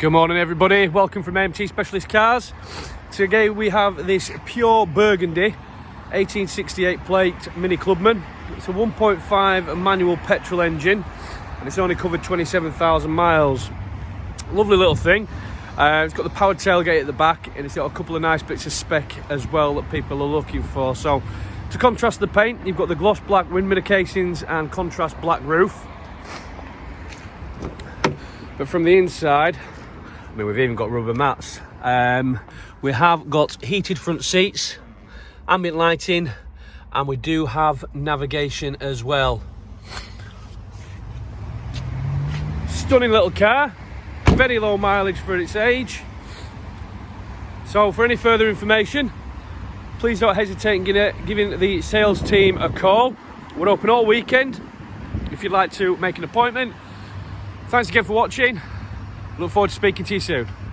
Good morning everybody, welcome from AMT Specialist Cars. Today we have this Pure Burgundy 1868 plate Mini Clubman. It's a 1.5 manual petrol engine and it's only covered 27,000 miles. Lovely little thing. It's got the powered tailgate at the back and it's got a couple of nice bits of spec as well that people are looking for. So to contrast the paint, you've got the gloss black wind mirror casings and contrast black roof. But from the inside, I mean, we've even got rubber mats. We have got heated front seats, ambient lighting, and we do have navigation as well. Stunning little car, very low mileage for its age. So for any further information, please don't hesitate in giving the sales team a call. We're open all weekend if you'd like to make an appointment. Thanks again for watching. Look forward to speaking to you soon.